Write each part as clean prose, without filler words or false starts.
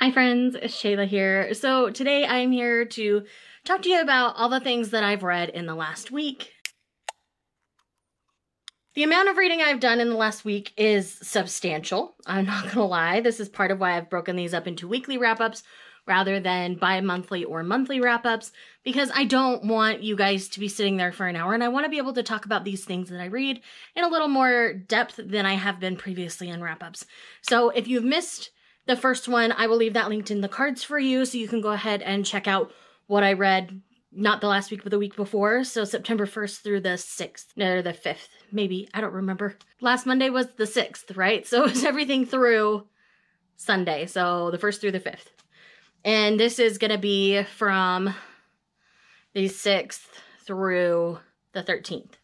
Hi friends, it's Shayla here. So today I'm here to talk to you about all the things that I've read in the last week. The amount of reading I've done in the last week is substantial. I'm not gonna lie. This is part of why I've broken these up into weekly wrap-ups rather than bi-monthly or monthly wrap-ups, because I don't want you guys to be sitting there for an hour, and I want to be able to talk about these things that I read in a little more depth than I have been previously in wrap-ups. So if you've missed the first one, I will leave that linked in the cards for you, so you can go ahead and check out what I read, not the last week, but the week before. So September 1st through the 6th, or the 5th, maybe. I don't remember. Last Monday was the 6th, right? So it was everything through Sunday. So the 1st through the 5th. And this is going to be from the 6th through the 13th.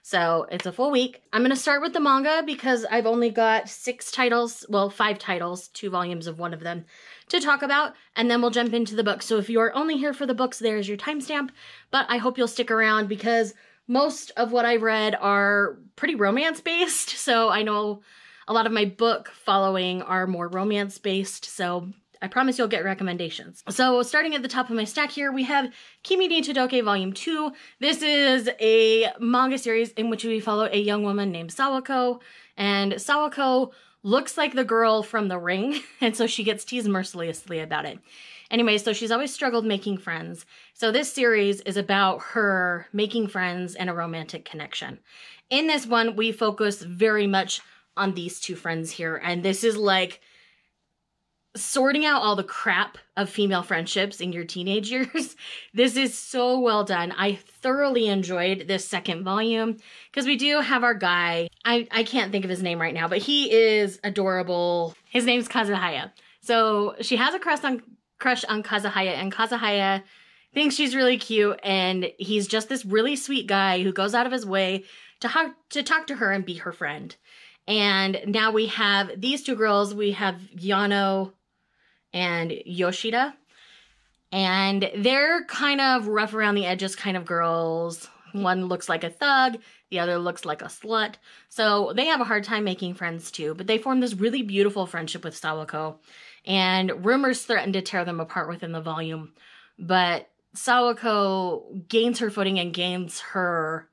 So it's a full week. I'm going to start with the manga because I've only got 6 titles, well, 5 titles, 2 volumes of one of them to talk about, and then we'll jump into the book. So if you're only here for the books, there's your timestamp, but I hope you'll stick around because most of what I've read are pretty romance-based, so I know a lot of my book following are more romance-based, so I promise you'll get recommendations. So starting at the top of my stack here, we have Kimi ni Todoke Volume 2. This is a manga series in which we follow a young woman named Sawako, and Sawako looks like the girl from The Ring, and so she gets teased mercilessly about it. Anyway, so she's always struggled making friends. So this series is about her making friends and a romantic connection. In this one, we focus very much on these 2 friends here, and this is like sorting out all the crap of female friendships in your teenage years. This is so well done. I thoroughly enjoyed this second volume because we do have our guy. I can't think of his name right now, but he is adorable. His name's Kazuhaya. So she has a crush on Kazuhaya, and Kazuhaya thinks she's really cute, and he's just this really sweet guy who goes out of his way to talk to her and be her friend. And now we have these 2 girls. We have Yano and Yoshida, and they're kind of rough around the edges kind of girls. One looks like a thug, the other looks like a slut, so they have a hard time making friends too, but they form this really beautiful friendship with Sawako, and rumors threaten to tear them apart within the volume, but Sawako gains her footing and gains her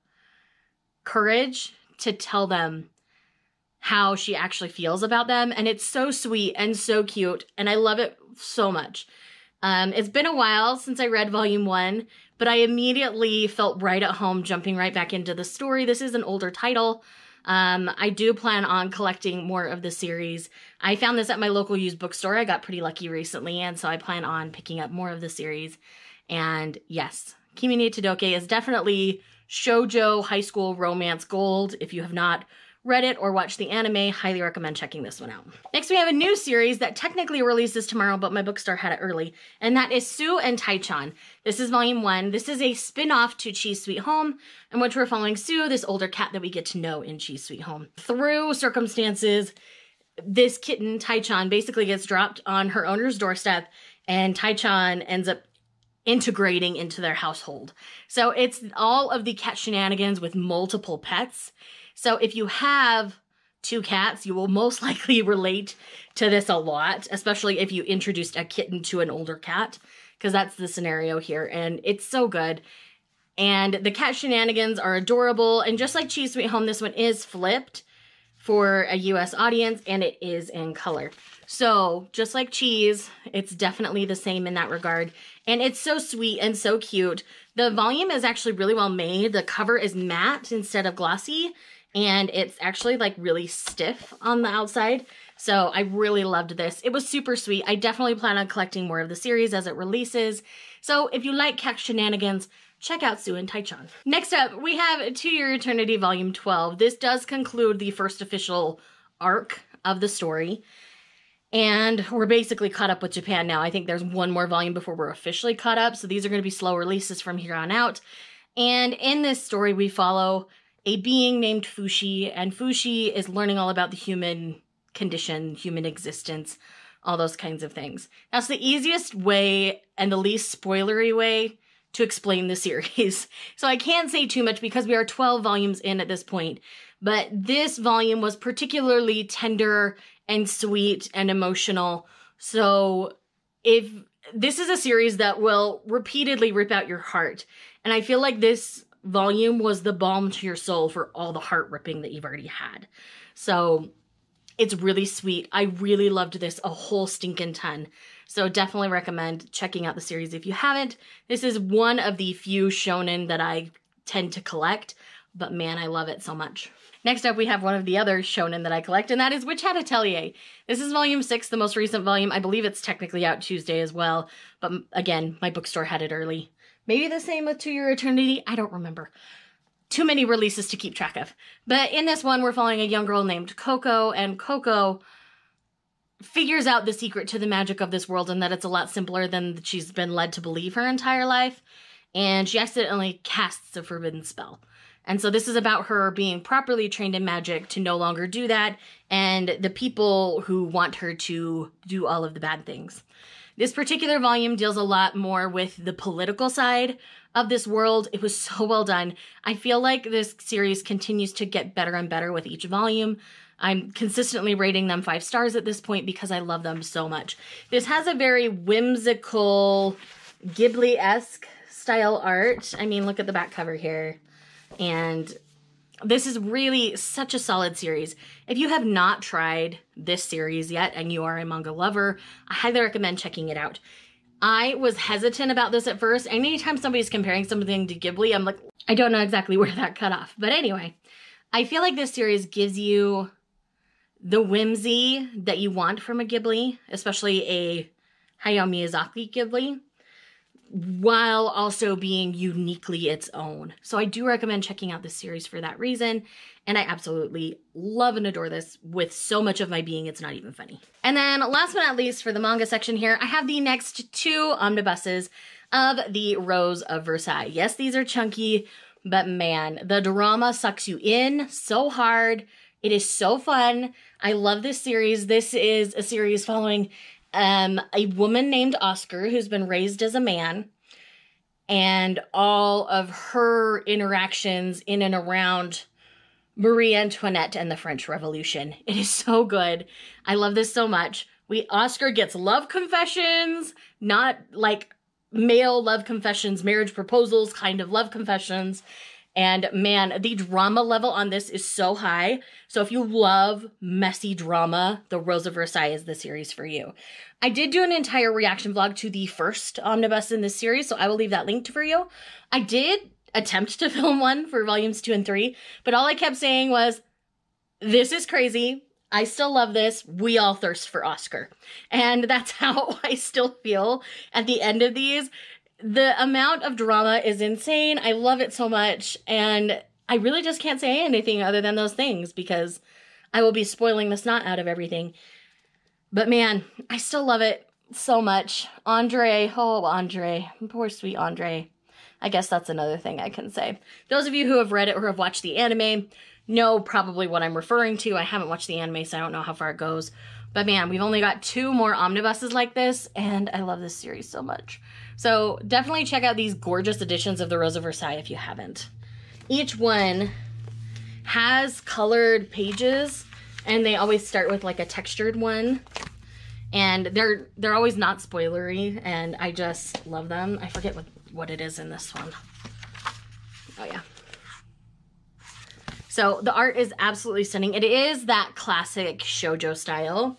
courage to tell them how she actually feels about them, and it's so sweet and so cute, and I love it so much. It's been a while since I read Volume 1, but I immediately felt right at home jumping right back into the story. This is an older title. I do plan on collecting more of the series. I found this at my local used bookstore. I got pretty lucky recently, and so I plan on picking up more of the series. And yes, Kimi ni Todoke is definitely shoujo high school romance gold. If you have not read it or watched the anime, highly recommend checking this one out. Next, we have a new series that technically releases tomorrow, but my bookstore had it early, and that is Sue and Tai-chan. This is Volume 1. This is a spin-off to Chi's Sweet Home, in which we're following Sue, this older cat that we get to know in Chi's Sweet Home. Through circumstances, this kitten, Tai-chan, basically gets dropped on her owner's doorstep, and Tai-chan ends up integrating into their household. So it's all of the cat shenanigans with multiple pets. So if you have 2 cats, you will most likely relate to this a lot, especially if you introduced a kitten to an older cat, because that's the scenario here, and it's so good. And the cat shenanigans are adorable, and just like Chi's Sweet Home, this one is flipped for a US audience, and it is in color. So just like Chi's, it's definitely the same in that regard, and it's so sweet and so cute. The volume is actually really well made. The cover is matte instead of glossy, and it's actually like really stiff on the outside. So I really loved this. It was super sweet. I definitely plan on collecting more of the series as it releases. So if you like cat shenanigans, check out Sue and Tai-chan. Next up, we have To Your Eternity Volume 12. This does conclude the first official arc of the story. And we're basically caught up with Japan now. I think there's one more volume before we're officially caught up. So these are going to be slow releases from here on out. And in this story, we follow a being named Fushi, and Fushi is learning all about the human condition, human existence, all those kinds of things. That's the easiest way and the least spoilery way to explain the series. So I can't say too much because we are 12 volumes in at this point, but this volume was particularly tender and sweet and emotional. So if this is a series that will repeatedly rip out your heart. And I feel like this volume was the balm to your soul for all the heart ripping that you've already had. So it's really sweet. I really loved this a whole stinking ton. So definitely recommend checking out the series if you haven't. This is one of the few shonen that I tend to collect, but man, I love it so much. Next up, we have one of the other shonen that I collect, and that is Witch Hat Atelier. This is volume 6, the most recent volume. I believe it's technically out Tuesday as well, but again, my bookstore had it early. Maybe the same with To Your Eternity. I don't remember. Too many releases to keep track of. But in this one, we're following a young girl named Coco, and Coco figures out the secret to the magic of this world and that it's a lot simpler than she's been led to believe her entire life. And she accidentally casts a forbidden spell. And so this is about her being properly trained in magic to no longer do that, and the people who want her to do all of the bad things. This particular volume deals a lot more with the political side of this world. It was so well done. I feel like this series continues to get better and better with each volume. I'm consistently rating them 5 stars at this point because I love them so much. This has a very whimsical, Ghibli-esque style art. I mean, look at the back cover here. And this is really such a solid series. If you have not tried this series yet and you are a manga lover, I highly recommend checking it out. I was hesitant about this at first. Anytime somebody's comparing something to Ghibli, I'm like, I don't know exactly where that cut off. But anyway, I feel like this series gives you the whimsy that you want from a Ghibli, especially a Hayao Miyazaki Ghibli, while also being uniquely its own. So I do recommend checking out this series for that reason, and I absolutely love and adore this with so much of my being, it's not even funny. And then last but not least, for the manga section here, I have the next 2 omnibuses of the Rose of Versailles. Yes, these are chunky, but man, the drama sucks you in so hard. It is so fun. I love this series. This is a series following a woman named Oscar who's been raised as a man, and all of her interactions in and around Marie Antoinette and the French Revolution. It is so good. I love this so much. Oscar gets love confessions, not like male love confessions, marriage proposals kind of love confessions. And man, the drama level on this is so high. So if you love messy drama, The Rose of Versailles is the series for you. I did do an entire reaction vlog to the first omnibus in this series, so I will leave that linked for you. I did attempt to film one for volumes 2 and 3, but all I kept saying was, this is crazy. I still love this. We all thirst for Oscar. And that's how I still feel at the end of these. The amount of drama is insane. I love it so much. And I really just can't say anything other than those things because I will be spoiling the snot out of everything. But man, I still love it so much. Andre, oh Andre, poor sweet Andre. I guess that's another thing I can say. Those of you who have read it or have watched the anime know probably what I'm referring to. I haven't watched the anime, so I don't know how far it goes. But man, we've only got 2 more omnibuses like this, and I love this series so much. So definitely check out these gorgeous editions of The Rose of Versailles if you haven't. Each one has colored pages, and they always start with like a textured one. And they're always not spoilery, and I just love them. I forget what it is in this one. Oh yeah. So the art is absolutely stunning. It is that classic shoujo style,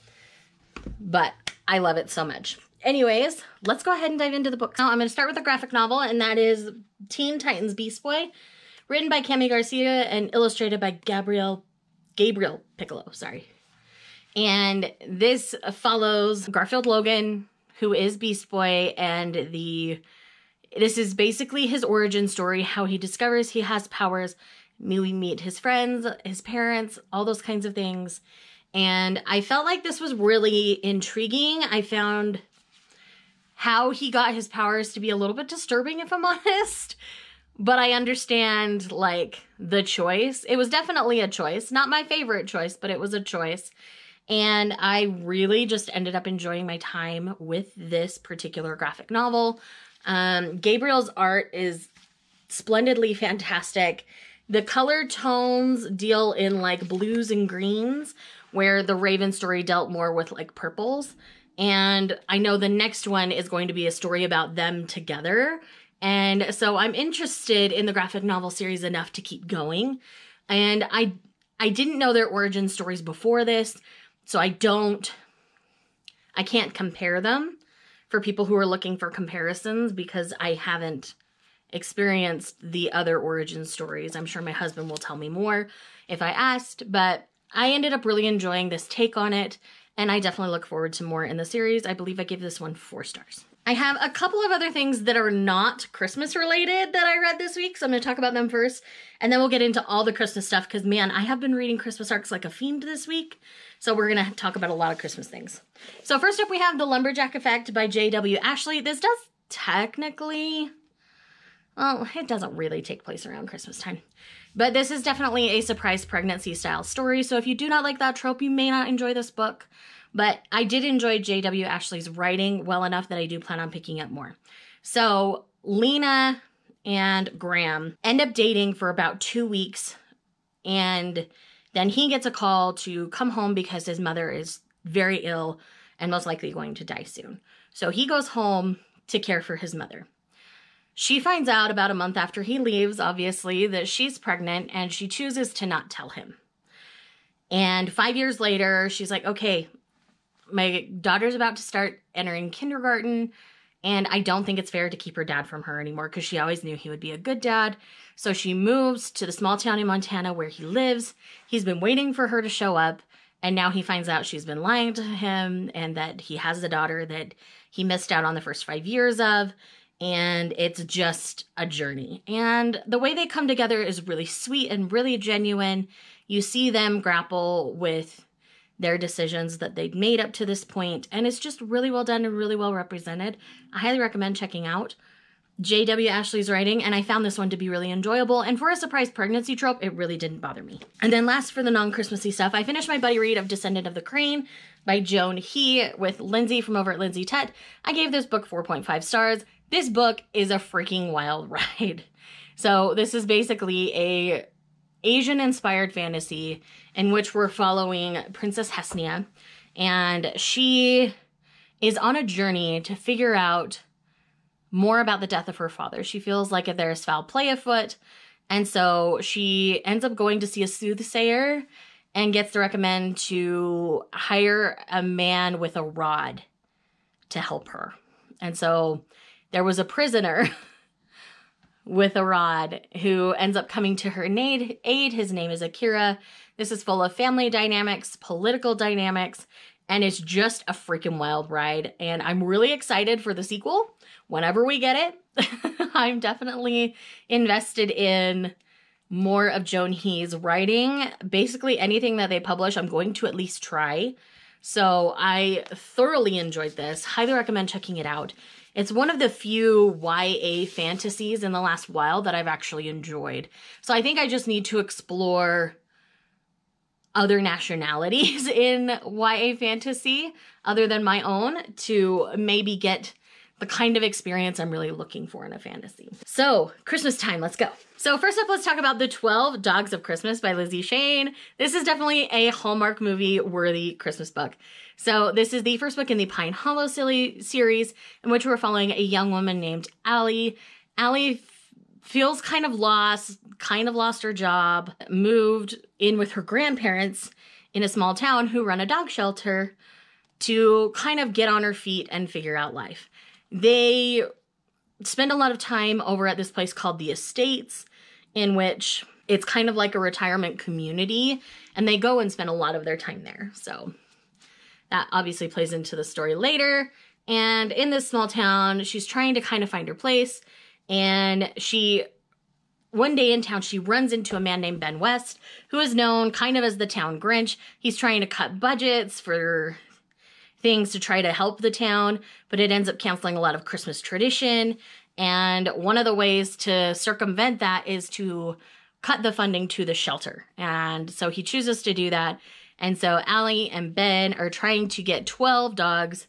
but I love it so much. Anyways, let's go ahead and dive into the book. Now I'm going to start with a graphic novel, and that is Teen Titans Beast Boy, written by Cami Garcia and illustrated by Gabriel Piccolo, sorry. And this follows Garfield Logan, who is Beast Boy, and this is basically his origin story, how he discovers he has powers. We meet his friends, his parents, all those kinds of things. And I felt like this was really intriguing. I found how he got his powers to be a little bit disturbing, if I'm honest. But I understand, like, the choice. It was definitely a choice. Not my favorite choice, but it was a choice. And I really just ended up enjoying my time with this particular graphic novel. Gabriel's art is splendidly fantastic. The color tones deal in like blues and greens, where the Raven story dealt more with like purples. And I know the next one is going to be a story about them together. And so I'm interested in the graphic novel series enough to keep going. And I didn't know their origin stories before this, so I can't compare them for people who are looking for comparisons because I haven't experienced the other origin stories. I'm sure my husband will tell me more if I asked, but I ended up really enjoying this take on it, and I definitely look forward to more in the series. I believe I gave this one 4 stars. I have a couple of other things that are not Christmas related that I read this week, so I'm going to talk about them first, and then we'll get into all the Christmas stuff, because man, I have been reading Christmas arcs like a fiend this week, so we're going to talk about a lot of Christmas things. So first up, we have The Lumberjack Effect by J.W. Ashley. This does technically, well, it doesn't really take place around Christmas time, but this is definitely a surprise pregnancy style story, so if you do not like that trope, you may not enjoy this book. But I did enjoy J.W. Ashley's writing well enough that I do plan on picking up more. So Lena and Graham end up dating for about 2 weeks, and then he gets a call to come home because his mother is very ill and most likely going to die soon. So he goes home to care for his mother. She finds out about a month after he leaves, obviously, that she's pregnant, and she chooses to not tell him. And 5 years later, she's like, okay, my daughter's about to start entering kindergarten, and I don't think it's fair to keep her dad from her anymore because she always knew he would be a good dad. So she moves to the small town in Montana where he lives. He's been waiting for her to show up, and now he finds out she's been lying to him and that he has a daughter that he missed out on the first 5 years of, and it's just a journey. And the way they come together is really sweet and really genuine. You see them grapple with their decisions that they've made up to this point, and it's just really well done and really well represented. I highly recommend checking out J.W. Ashley's writing, and I found this one to be really enjoyable, and for a surprise pregnancy trope, it really didn't bother me. And then last, for the non-Christmassy stuff, I finished my buddy read of Descendant of the Crane by Joan He with Lindsay from over at Lindsay Tutt. I gave this book 4.5 stars. This book is a freaking wild ride. So this is basically a Asian-inspired fantasy in which we're following Princess Hesnia, and she is on a journey to figure out more about the death of her father. She feels like there's foul play afoot, and so she ends up going to see a soothsayer and gets to recommend to hire a man with a rod to help her. And so there was a prisoner with a rod who ends up coming to her aid. His name is Akira. This is full of family dynamics, political dynamics, and it's just a freaking wild ride. And I'm really excited for the sequel whenever we get it. I'm definitely invested in more of Joan He's writing. Basically anything that they publish, I'm going to at least try. So I thoroughly enjoyed this. Highly recommend checking it out. It's one of the few YA fantasies in the last while that I've actually enjoyed. So I think I just need to explore other nationalities in YA fantasy other than my own to maybe get the kind of experience I'm really looking for in a fantasy. So, Christmas time, let's go. So first up, let's talk about The 12 Dogs of Christmas by Lizzie Shane. This is definitely a Hallmark movie-worthy Christmas book. So this is the first book in the Pine Hollow series, in which we're following a young woman named Allie. Allie feels kind of lost her job, moved in with her grandparents in a small town who run a dog shelter to kind of get on her feet and figure out life. They spend a lot of time over at this place called The Estates, in which it's kind of like a retirement community, and they go and spend a lot of their time there. So that obviously plays into the story later. And in this small town, she's trying to kind of find her place, and one day in town, she runs into a man named Ben West, who is known kind of as the town Grinch. He's trying to cut budgets for things to try to help the town, but it ends up canceling a lot of Christmas tradition. And one of the ways to circumvent that is to cut the funding to the shelter. And so he chooses to do that. And so Allie and Ben are trying to get 12 dogs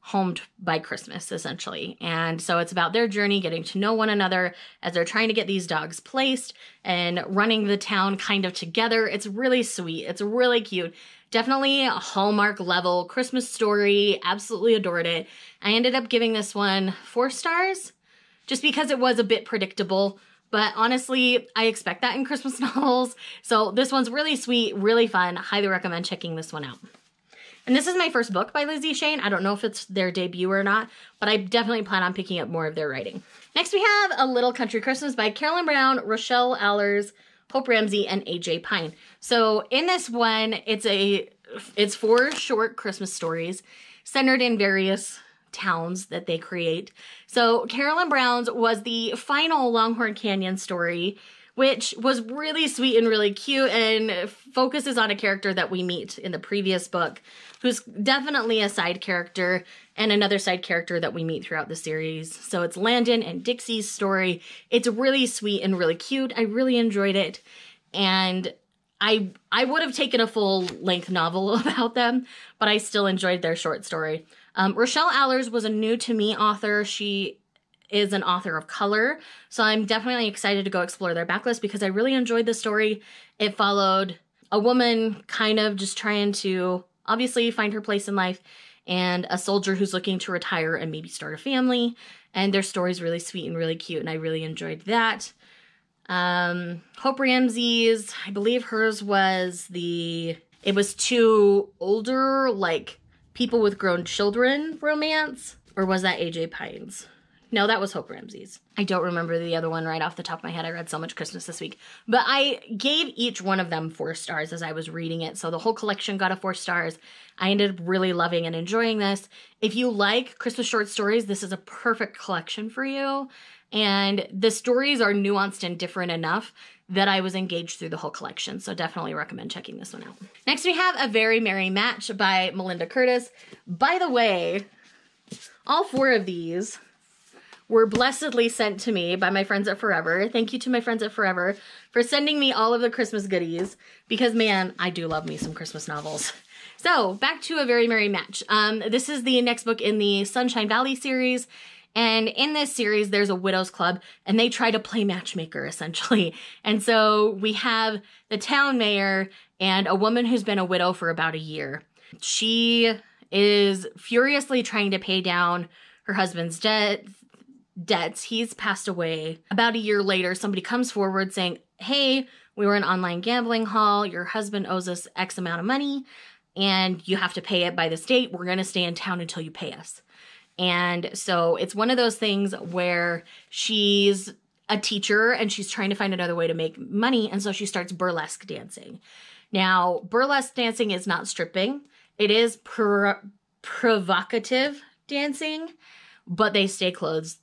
home by Christmas, essentially. And so it's about their journey, getting to know one another as they're trying to get these dogs placed and running the town kind of together. It's really sweet. It's really cute. Definitely a Hallmark level Christmas story. Absolutely adored it. I ended up giving this one 4 stars just because it was a bit predictable. But honestly, I expect that in Christmas novels. So this one's really sweet, really fun. Highly recommend checking this one out. And this is my first book by Lizzie Shane. I don't know if it's their debut or not, but I definitely plan on picking up more of their writing. Next, we have A Little Country Christmas by Carolyn Brown, Rochelle Allers, Hope Ramsey, and AJ Pine. So in this one, it's 4 short Christmas stories centered in various towns that they create. So Carolyn Brown's was the final Longhorn Canyon story, which was really sweet and really cute and focuses on a character that we meet in the previous book, who's definitely a side character and another side character that we meet throughout the series. So it's Landon and Dixie's story. It's really sweet and really cute. I really enjoyed it. And I would have taken a full-length novel about them, but I still enjoyed their short story. Rochelle Allers was a new-to-me author. She is an author of color, so I'm definitely excited to go explore their backlist because I really enjoyed the story. It followed a woman kind of just trying to obviously find her place in life and a soldier who's looking to retire and maybe start a family, and their story's really sweet and really cute, and I really enjoyed that. Hope Ramsey's, I believe hers was it was 2 older, like, people with grown children romance, or was that AJ Pine's? No, that was Hope Ramsey's. I don't remember the other one right off the top of my head. I read so much Christmas this week. But I gave each one of them 4 stars as I was reading it. So the whole collection got a 4 stars. I ended up really loving and enjoying this. If you like Christmas short stories, this is a perfect collection for you. And the stories are nuanced and different enough that I was engaged through the whole collection. So definitely recommend checking this one out. Next, we have A Very Merry Match by Melinda Curtis. By the way, all 4 of these were blessedly sent to me by my friends at Forever. Thank you to my friends at Forever for sending me all of the Christmas goodies because, man, I do love me some Christmas novels. So, back to A Very Merry Match. This is the next book in the Sunshine Valley series. And in this series, there's a widows club, and they try to play matchmaker, essentially. And so we have the town mayor and a woman who's been a widow for about a year. She is furiously trying to pay down her husband's debts. He's passed away. About a year later, somebody comes forward saying, hey, we were an online gambling hall. Your husband owes us X amount of money, and you have to pay it by this date. We're going to stay in town until you pay us. And so it's one of those things where she's a teacher and she's trying to find another way to make money. And so she starts burlesque dancing. Now, burlesque dancing is not stripping. It is provocative dancing, but they stay clothed.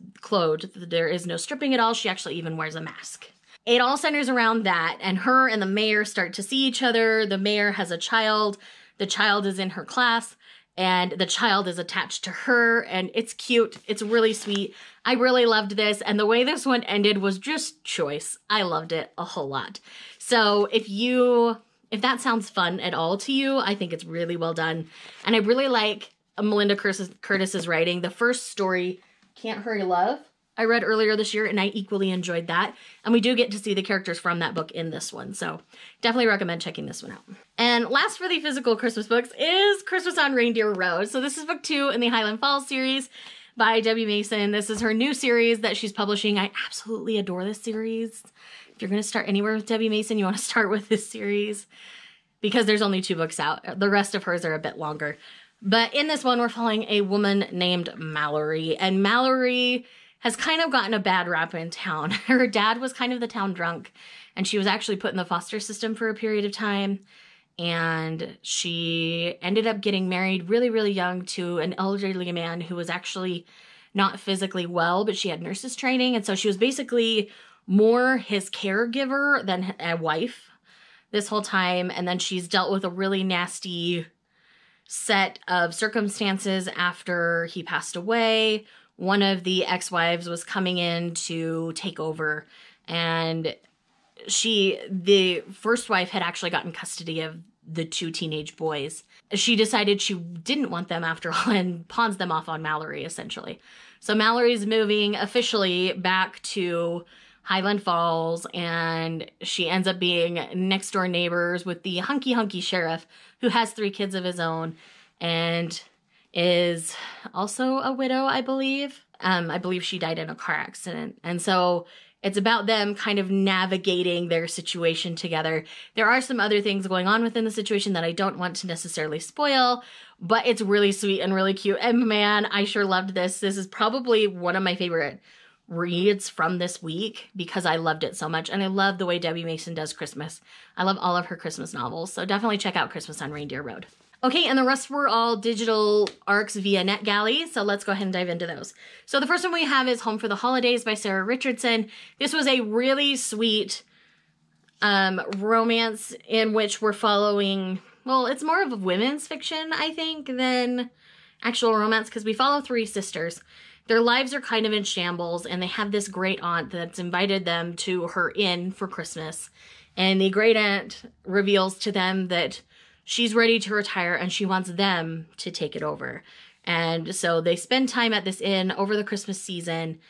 There is no stripping at all. She actually even wears a mask. It all centers around that. And her and the mayor start to see each other. The mayor has a child. The child is in her class. And the child is attached to her, and it's cute. It's really sweet. I really loved this, and the way this one ended was just choice. I loved it a whole lot. So if that sounds fun at all to you, I think it's really well done. And I really like Melinda Curtis's writing. The first story, Can't Hurry Love, I read earlier this year, and I equally enjoyed that. And we do get to see the characters from that book in this one, so definitely recommend checking this one out. And last for the physical Christmas books is Christmas on Reindeer Road. So this is book 2 in the Highland Falls series by Debbie Mason. This is her new series that she's publishing. I absolutely adore this series. If you're going to start anywhere with Debbie Mason, you want to start with this series because there's only 2 books out. The rest of hers are a bit longer. But in this one, we're following a woman named Mallory, and Mallory has kind of gotten a bad rap in town. Her dad was kind of the town drunk, and she was actually put in the foster system for a period of time. And she ended up getting married really, really young to an elderly man who was actually not physically well, but she had nurses training. And so she was basically more his caregiver than a wife this whole time. And then she's dealt with a really nasty set of circumstances after he passed away. One of the ex-wives was coming in to take over, and the first wife had actually gotten custody of the 2 teenage boys. She decided she didn't want them after all and pawns them off on Mallory, essentially. So Mallory's moving officially back to Highland Falls, and she ends up being next door neighbors with the hunky sheriff who has 3 kids of his own and is also a widow, I believe. I believe she died in a car accident. And so it's about them kind of navigating their situation together. There are some other things going on within the situation that I don't want to necessarily spoil, but it's really sweet and really cute. And man, I sure loved this. This is probably one of my favorite reads from this week because I loved it so much. And I love the way Debbie Mason does Christmas. I love all of her Christmas novels. So definitely check out Christmas on Reindeer Road. Okay, and the rest were all digital arcs via NetGalley, so let's go ahead and dive into those. So the first one we have is Home for the Holidays by SARA Richardson. This was a really sweet romance in which we're following, well, it's more of a women's fiction, I think, than actual romance, because we follow 3 sisters. Their lives are kind of in shambles, and they have this great aunt that's invited them to her inn for Christmas. And the great aunt reveals to them that she's ready to retire and she wants them to take it over. And so they spend time at this inn over the Christmas season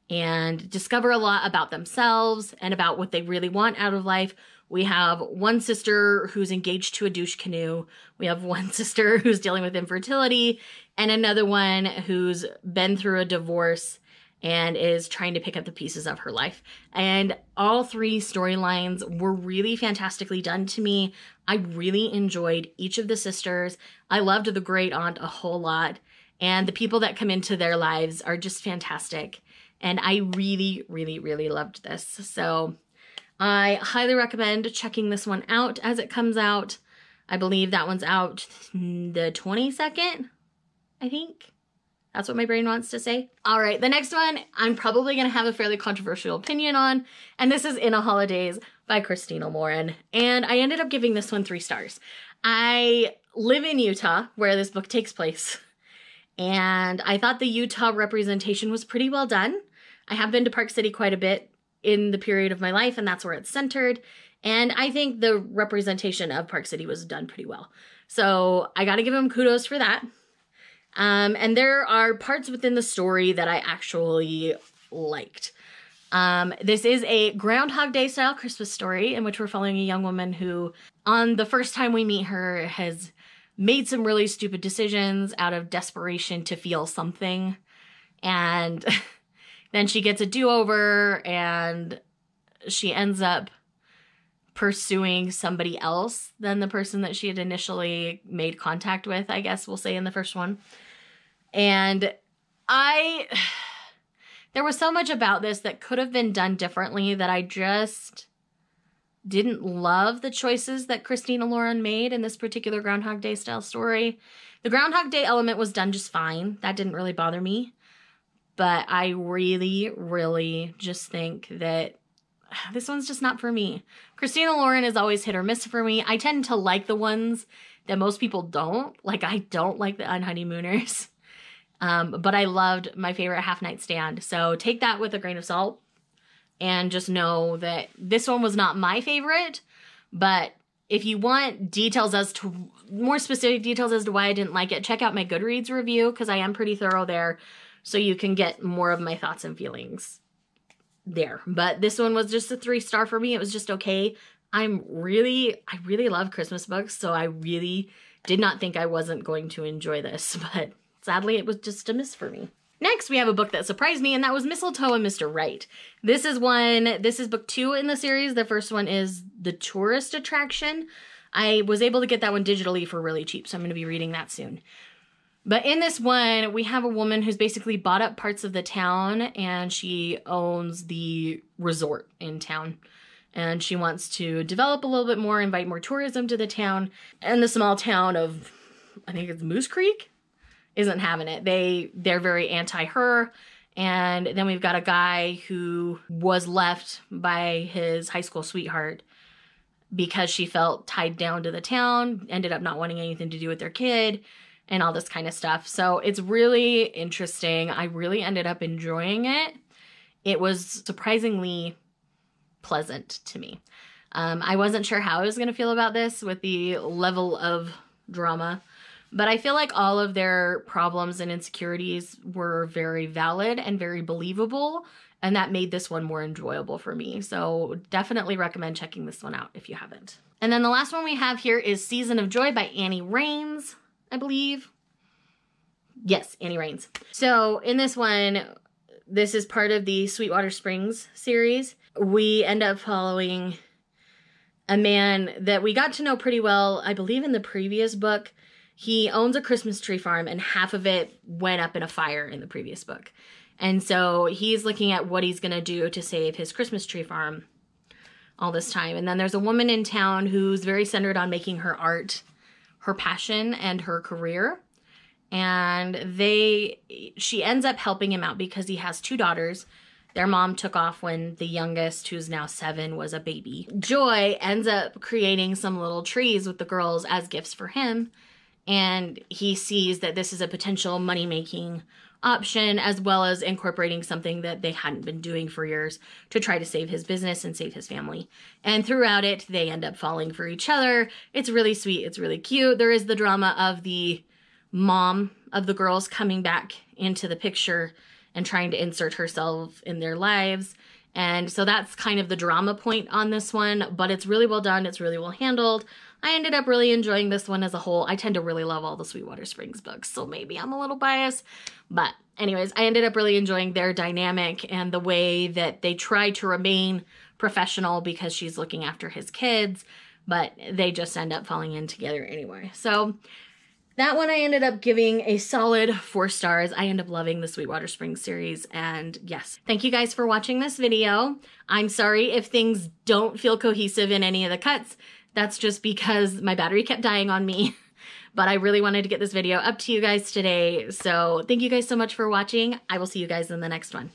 and discover a lot about themselves and about what they really want out of life. We have one sister who's engaged to a douche canoe. We have one sister who's dealing with infertility and another one who's been through a divorce and is trying to pick up the pieces of her life. And all 3 storylines were really fantastically done to me. I really enjoyed each of the sisters. I loved the great aunt a whole lot. And the people that come into their lives are just fantastic. And I really, really, really loved this. So I highly recommend checking this one out as it comes out. I believe that one's out the 22nd, I think. That's what my brain wants to say. All right, the next one I'm probably going to have a fairly controversial opinion on, and this is In a Holidays by Christina Lauren, and I ended up giving this one 3 stars. I live in Utah, where this book takes place, and I thought the Utah representation was pretty well done. I have been to Park City quite a bit in the period of my life, and that's where it's centered, and I think the representation of Park City was done pretty well. So I got to give them kudos for that. And there are parts within the story that I actually liked. This is a Groundhog Day style Christmas story in which we're following a young woman who, on the first time we meet her, has made some really stupid decisions out of desperation to feel something. And then she gets a do-over and she ends up pursuing somebody else than the person that she had initially made contact with, I guess we'll say in the first one. And there was so much about this that could have been done differently that I just didn't love the choices that Christina Lauren made in this particular Groundhog Day style story. The Groundhog Day element was done just fine. That didn't really bother me. But I really, really just think that this one's just not for me. Christina Lauren is always hit or miss for me. I tend to like the ones that most people don't. Like, I don't like the Unhoneymooners. But I loved My Favorite Half Night Stand. So take that with a grain of salt and just know that this one was not my favorite. But if you want details as to, more specific details as to why I didn't like it, check out my Goodreads review because I am pretty thorough there. So you can get more of my thoughts and feelings there. But this one was just a 3-star for me. It was just okay. I really love Christmas books, so I really did not think I wasn't going to enjoy this, but sadly it was just a miss for me. Next, we have a book that surprised me, and that was Mistletoe and Mr. Right. This is book 2 in the series. The first one is The Tourist Attraction. I was able to get that one digitally for really cheap, so I'm going to be reading that soon. But in this one, we have a woman who's basically bought up parts of the town, and she owns the resort in town. And she wants to develop a little bit more, invite more tourism to the town. And the small town of, I think it's Moose Creek, isn't having it. They're very anti-her. And then we've got a guy who was left by his high school sweetheart because she felt tied down to the town, ended up not wanting anything to do with their kid, and all this kind of stuff. So it's really interesting. I really ended up enjoying it. It was surprisingly pleasant to me. I wasn't sure how I was going to feel about this with the level of drama, But I feel like all of their problems and insecurities were very valid and very believable, and that made this one more enjoyable for me. So definitely recommend checking this one out if you haven't. And then the last one we have here is Season of Joy by Annie Rains, I believe. Yes, Annie Rains. So in this one, this is part of the Sweetwater Springs series. We end up following a man that we got to know pretty well, I believe in the previous book. He owns a Christmas tree farm, and half of it went up in a fire in the previous book. And so he's looking at what he's going to do to save his Christmas tree farm all this time. And then there's a woman in town who's very centered on making her art her passion and her career. And she ends up helping him out because he has 2 daughters. Their mom took off when the youngest, who's now 7, was a baby. Joy ends up creating some little trees with the girls as gifts for him. And he sees that this is a potential money-making option, as well as incorporating something that they hadn't been doing for years to try to save his business and save his family. And throughout it, they end up falling for each other. It's really sweet. It's really cute. There is the drama of the mom of the girls coming back into the picture and trying to insert herself in their lives. And so that's kind of the drama point on this one, but it's really well done. It's really well handled. I ended up really enjoying this one as a whole. I tend to really love all the Sweetwater Springs books, so maybe I'm a little biased. But anyways, I ended up really enjoying their dynamic and the way that they try to remain professional because she's looking after his kids, but they just end up falling in together anyway. So that one I ended up giving a solid 4 stars. I end up loving the Sweetwater Springs series, and yes. Thank you guys for watching this video. I'm sorry if things don't feel cohesive in any of the cuts. That's just because my battery kept dying on me. But I really wanted to get this video up to you guys today. So thank you guys so much for watching. I will see you guys in the next one.